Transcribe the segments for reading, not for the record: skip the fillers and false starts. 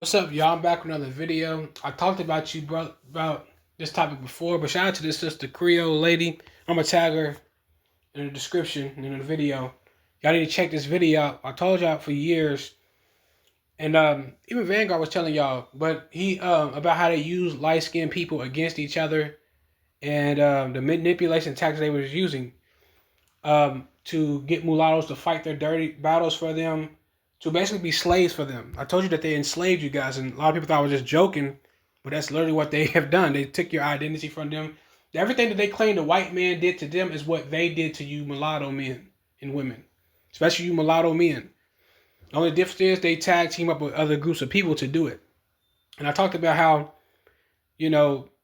What's up, y'all? I'm back with another video. I talked about you, bro, about this topic before, but shout out to this sister Creole lady. I'm gonna tag her in the description and in the video. Y'all need to check this video out. I told y'all for years, and even Vanguard was telling y'all, but he about how they use light skinned people against each other and the manipulation tactics they was using to get mulattoes to fight their dirty battles for them, to basically be slaves for them. I told you that they enslaved you guys, and a lot of people thought I was just joking, but that's literally what they have done. They took your identity from them. Everything that they claim the white man did to them is what they did to you mulatto men and women, especially you mulatto men. The only difference is they tag team up with other groups of people to do it. And I talked about how,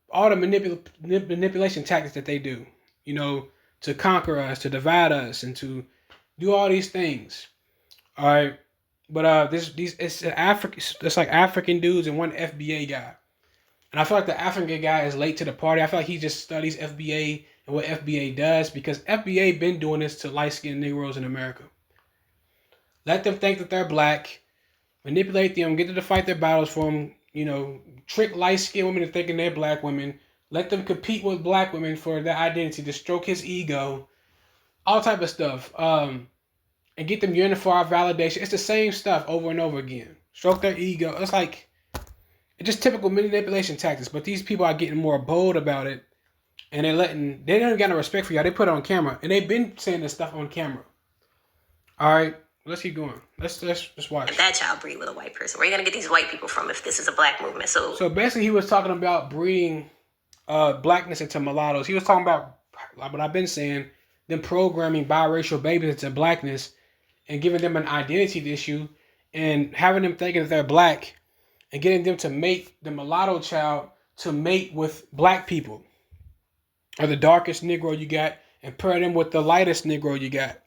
all the manipulation tactics that they do, you know, to conquer us, to divide us, and to do all these things. All right, but it's like African dudes and one FBA guy, and I feel like the African guy is late to the party. I feel like he just studies FBA and what FBA does because FBA been doing this to light skinned Negroes in America. Let them think that they're black, manipulate them, get them to fight their battles for them. Trick light skinned women into thinking they're black women. Let them compete with black women for their identity to stroke his ego, all type of stuff. And get them yearning for our validation. It's the same stuff over and over again. Stroke their ego. It's just typical manipulation tactics. But these people are getting more bold about it, and they don't got no respect for y'all. They put it on camera, and they've been saying this stuff on camera. All right, let's keep going. Let's just watch. If that child breed with a white person, where are you gonna get these white people from if this is a black movement? So basically, he was talking about breeding blackness into mulattoes. He was talking about what I've been saying, them programming biracial babies into blackness and giving them an identity issue and having them thinking that they're black and getting them to mate the mulatto child to mate with black people or the darkest Negro you got and pair them with the lightest Negro you got.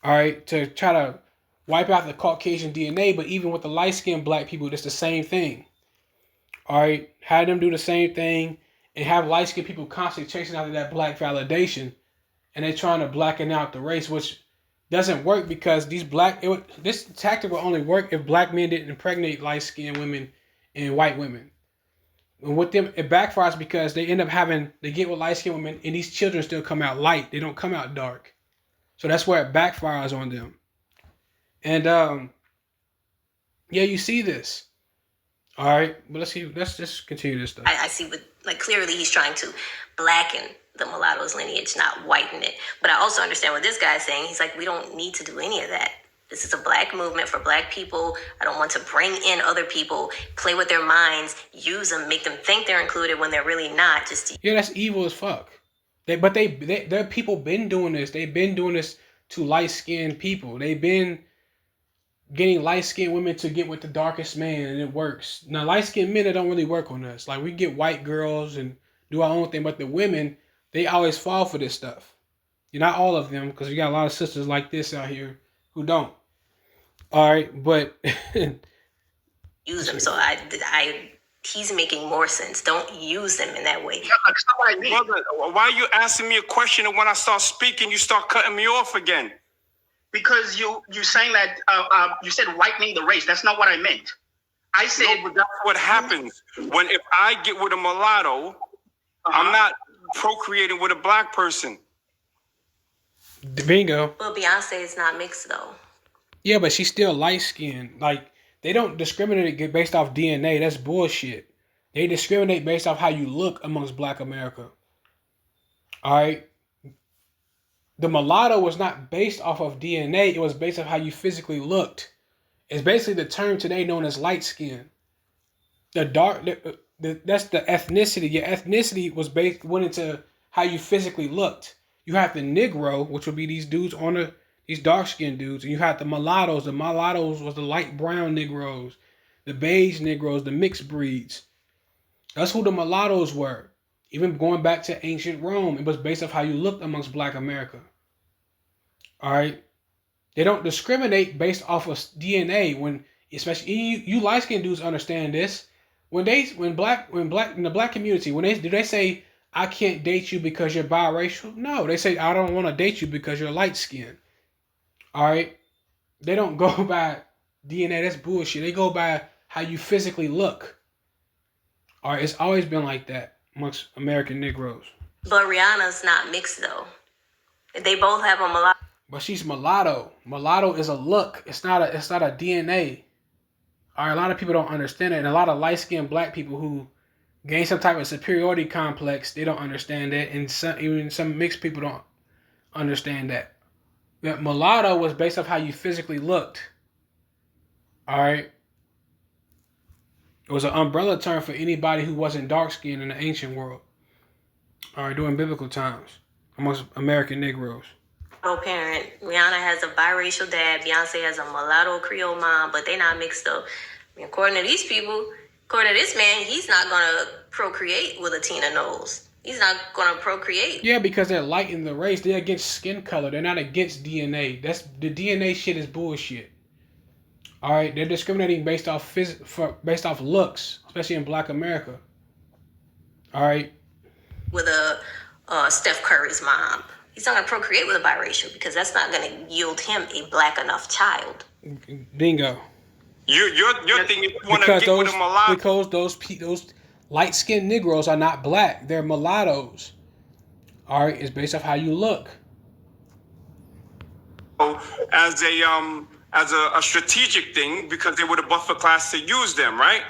All right, to try to wipe out the Caucasian DNA, but even with the light-skinned black people, it's the same thing. All right, have them do the same thing and have light-skinned people constantly chasing after that black validation, and they're trying to blacken out the race, which doesn't work because this tactic will only work if black men didn't impregnate light skinned women and white women. And with them, it backfires because they get with light skinned women and these children still come out light. They don't come out dark. So that's where it backfires on them. And yeah, you see this. All right, but let's just continue this stuff. I see clearly he's trying to blacken the mulatto's lineage, not whiten it. But I also understand what this guy is saying. He's like, we don't need to do any of that. This is a black movement for black people. I don't want to bring in other people, play with their minds, use them, make them think they're included when they're really not. Yeah, that's evil as fuck. Their people been doing this. They've been doing this to light skinned people. They've been getting light skinned women to get with the darkest man, and it works. Now, light skinned men, it don't really work on us. Like, we get white girls and do our own thing, but the women, they always fall for this stuff. Not all of them, because we got a lot of sisters like this out here who don't. All right, but use them. So he's making more sense. Don't use them in that way. Brother, why are you asking me a question, and when I start speaking, you start cutting me off again? Because you saying that you said whitening the race. That's not what I meant. I said no, but that's what happens if I get with a mulatto. I'm not procreating with a black person. Bingo. Well, Beyonce is not mixed though. Yeah, but she's still light skinned. Like, they don't discriminate based off DNA. That's bullshit. They discriminate based off how you look amongst Black America. All right. The mulatto was not based off of DNA. It was based off how you physically looked. It's basically the term today known as light skin. That's the ethnicity. Your ethnicity went into how you physically looked. You have the Negro, which would be these dudes these dark skinned dudes, and you have the mulattoes. The mulattoes was the light brown Negroes, the beige Negroes, the mixed breeds. That's who the mulattoes were. Even going back to ancient Rome, it was based off how you looked amongst Black America. All right, they don't discriminate based off of DNA. Especially you light skinned dudes understand this. In the black community, do they say I can't date you because you're biracial? No, they say I don't want to date you because you're light skinned. All right, they don't go by DNA. That's bullshit. They go by how you physically look. All right, it's always been like that amongst American Negroes. But Rihanna's not mixed though. They both have a mulatto. But she's mulatto. Mulatto is a look. It's not a DNA. All right, a lot of people don't understand it, and a lot of light-skinned black people who gain some type of superiority complex, they don't understand that, and even some mixed people don't understand that. That mulatto was based off how you physically looked. All right. It was an umbrella term for anybody who wasn't dark-skinned in the ancient world. All right, during biblical times amongst American Negroes. Parent. Rihanna has a biracial dad. Beyonce has a mulatto Creole mom, but they're not mixed up. I mean, according to these people, according to this man, he's not gonna procreate with a Tina Knowles. He's not gonna procreate. Yeah, because they're lighting the race. They're against skin color. They're not against DNA. That's the DNA shit is bullshit. All right, they're discriminating based off looks, especially in Black America. All right. With a Steph Curry's mom, he's not gonna procreate with a biracial because that's not gonna yield him a black enough child. Bingo. Your thing is you want to get with a mulatto. Because those light-skinned Negroes are not black. They're mulattoes. All right, it's based off how you look. As a strategic thing because they were the buffer class to use them, right?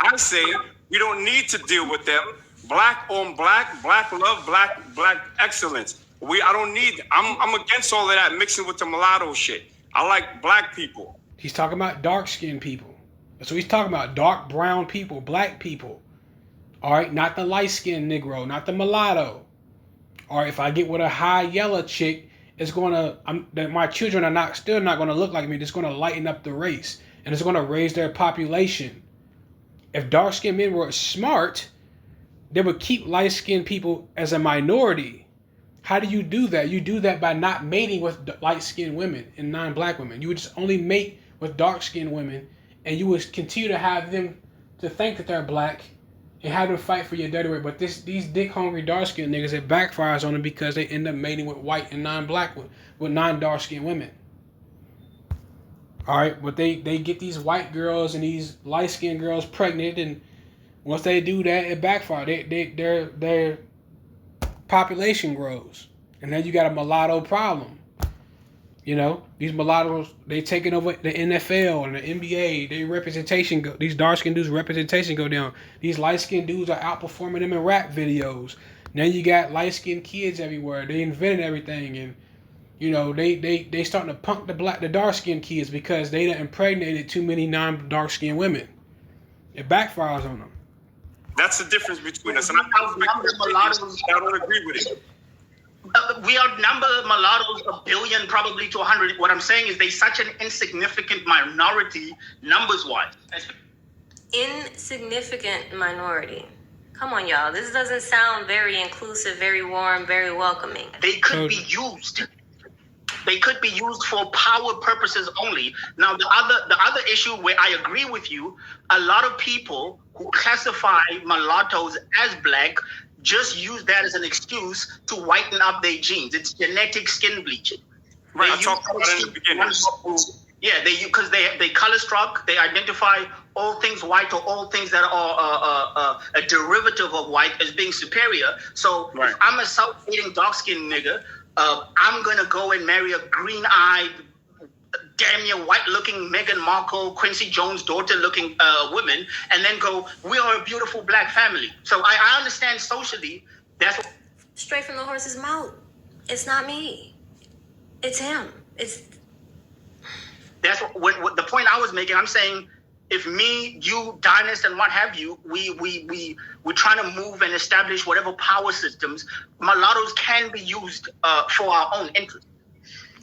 I say we don't need to deal with them. Black on black, black love, black excellence. I don't need. I'm against all of that mixing with the mulatto shit. I like black people. He's talking about dark-skinned people. That's what he's talking about. Dark brown people, black people. All right, not the light-skinned Negro, not the mulatto. All right, if I get with a high yellow chick, it's my children are still not gonna look like me. It's gonna lighten up the race, and it's gonna raise their population. If dark-skinned men were smart, they would keep light-skinned people as a minority. How do you do that? You do that by not mating with light-skinned women and non-black women. You would just only mate with dark-skinned women, and you would continue to have them to think that they're black and have them fight for your dirty way. But these dick-hungry dark-skinned niggas, it backfires on them because they end up mating with white and non-black with non-dark-skinned women. All right, but they get these white girls and these light-skinned girls pregnant, and once they do that, it backfires. Their population grows, and then you got a mulatto problem. You know, these mulattoes, they taking over the NFL and the NBA. These dark-skinned dudes' representation go down. These light-skinned dudes are outperforming them in rap videos. Now you got light-skinned kids everywhere. They invented everything, and you know they starting to punk the dark-skinned kids because they done impregnated too many non-dark-skinned women. It backfires on them. That's the difference between us, and I don't agree with it. We outnumber mulattoes 1 billion, probably to 100. What I'm saying is they're such an insignificant minority, numbers-wise. Insignificant minority. Come on, y'all. This doesn't sound very inclusive, very warm, very welcoming. They could be used. They could be used for power purposes only. Now, the other issue where I agree with you, a lot of people who classify mulattoes as black just use that as an excuse to whiten up their genes. It's genetic skin bleaching. Right, I talked about it in the beginning. Yeah, because they color struck. They identify all things white or all things that are a derivative of white as being superior. So if I'm a South-eating dark-skinned nigga, I'm gonna go and marry a green-eyed, damn near white-looking Meghan Markle, Quincy Jones' daughter-looking woman, and then go, we are a beautiful black family. So I understand socially, that's what... Straight from the horse's mouth. It's not me. It's him. That's what the point I was making. I'm saying, if me, you, Dynast, and what have you, we're trying to move and establish whatever power systems, mulattoes can be used for our own interest.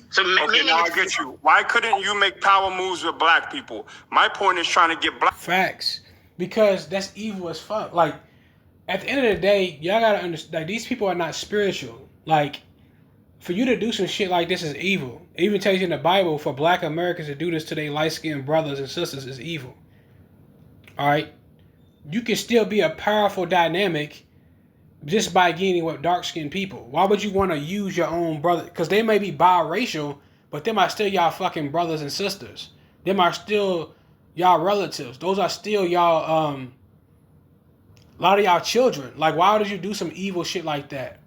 So okay, now I get you. Why couldn't you make power moves with black people? My point is trying to get black. Facts. Because that's evil as fuck. Like, at the end of the day, y'all gotta understand, like, these people are not spiritual. Like, for you to do some shit like this is evil. It even tells you in the Bible, for black Americans to do this to their light-skinned brothers and sisters is evil. Alright? You can still be a powerful dynamic just by getting with dark-skinned people. Why would you want to use your own brother? Because they may be biracial, but them are still y'all fucking brothers and sisters. Them are still y'all relatives. Those are still y'all a lot of y'all children. Like, why would you do some evil shit like that?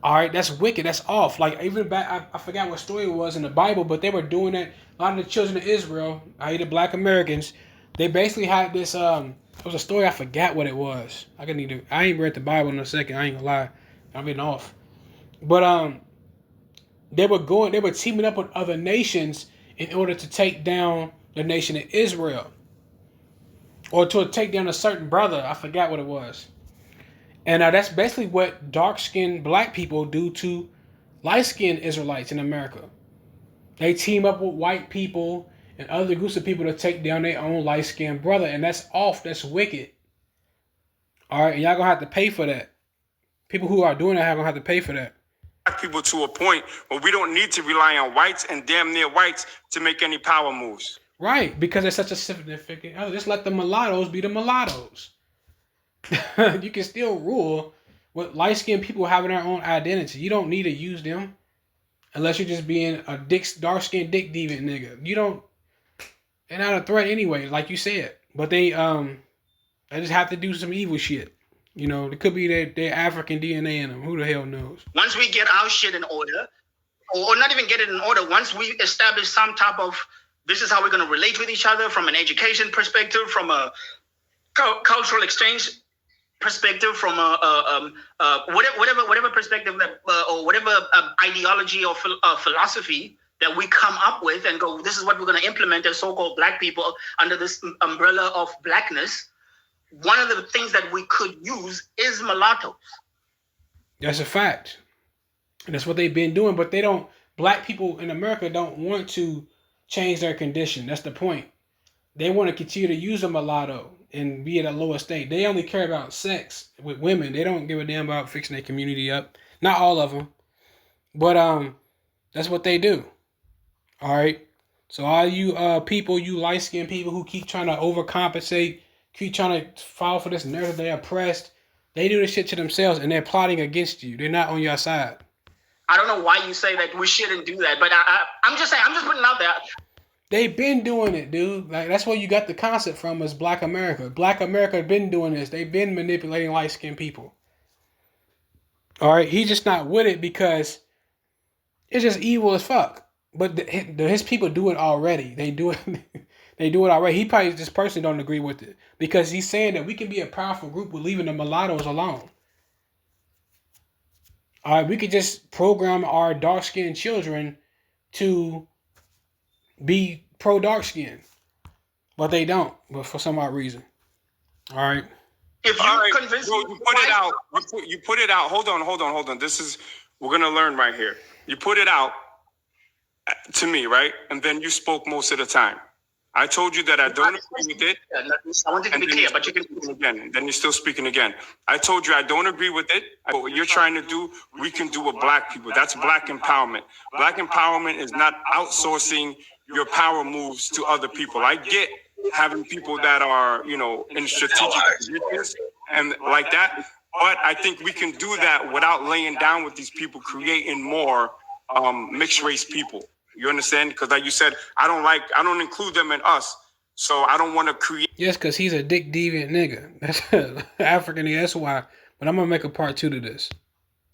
All right, that's wicked. That's off. Like, even back, I forgot what story it was in the Bible, but they were doing that. A lot of the children of Israel, i.e., the Black Americans, they basically had this. It was a story. I forgot what it was. I ain't read the Bible in a second. I ain't gonna lie. I'm getting off. But they were teaming up with other nations in order to take down the nation of Israel, or to take down a certain brother. I forgot what it was. And that's basically what dark-skinned black people do to light-skinned Israelites in America. They team up with white people and other groups of people to take down their own light-skinned brother, and that's off. That's wicked. All right, and y'all gonna have to pay for that. People who are doing that are gonna have to pay for that. People to a point where we don't need to rely on whites and damn near whites to make any power moves. Right, because it's such a significant. Just let the mulattoes be the mulattoes. You can still rule with light-skinned people having their own identity. You don't need to use them unless you're just being a dark-skinned dick deviant nigga. They're not a threat anyway, like you said. But they just have to do some evil shit. You know, it could be their African DNA in them. Who the hell knows? Once we get our shit in order, or not even get it in order, once we establish some type of, this is how we're going to relate with each other from an education perspective, from a cultural exchange perspective, from whatever perspective that, or whatever ideology or philosophy that we come up with and go, this is what we're going to implement as so-called black people under this umbrella of blackness. One of the things that we could use is mulattoes. That's a fact. And that's what they've been doing. But black people in America don't want to change their condition. That's the point. They want to continue to use a mulatto and be at a lower state. They only care about sex with women. They don't give a damn about fixing their community up. Not all of them. But that's what they do. All right. So all you people, you light-skinned people who keep trying to overcompensate, keep trying to fall for this narrative they're oppressed, they do this shit to themselves and they're plotting against you. They're not on your side. I don't know why you say that we shouldn't do that, but I'm just saying, I'm just putting it out there. They've been doing it, dude. Like, that's where you got the concept from, is Black America. Black America has been doing this. They've been manipulating light-skinned people. All right, he's just not with it because it's just evil as fuck. But his people do it already. They do it. They do it already. He probably just personally don't agree with it because he's saying that we can be a powerful group with leaving the mulattoes alone. All right, we could just program our dark-skinned children to be pro-dark skin, but they don't. But for some odd reason, all right. If you convince me, you put it out. You put it out. Hold on. We're gonna learn right here. You put it out to me, right, and then you spoke most of the time. I told you that I don't agree with it. I want you to be clear, but you can again. And then you're still speaking again. I told you I don't agree with it. But what you're trying to do, we can do with black people. That's black empowerment. Black empowerment is not outsourcing your power moves to other people. I get having people that are, in strategic positions and like that, but I think we can do that without laying down with these people, creating more mixed race people. You understand? Because like you said, I don't include them in us, so I don't want to create. Yes, because he's a dick deviant nigga. That's African. That's why. But I'm gonna make a part 2 to this.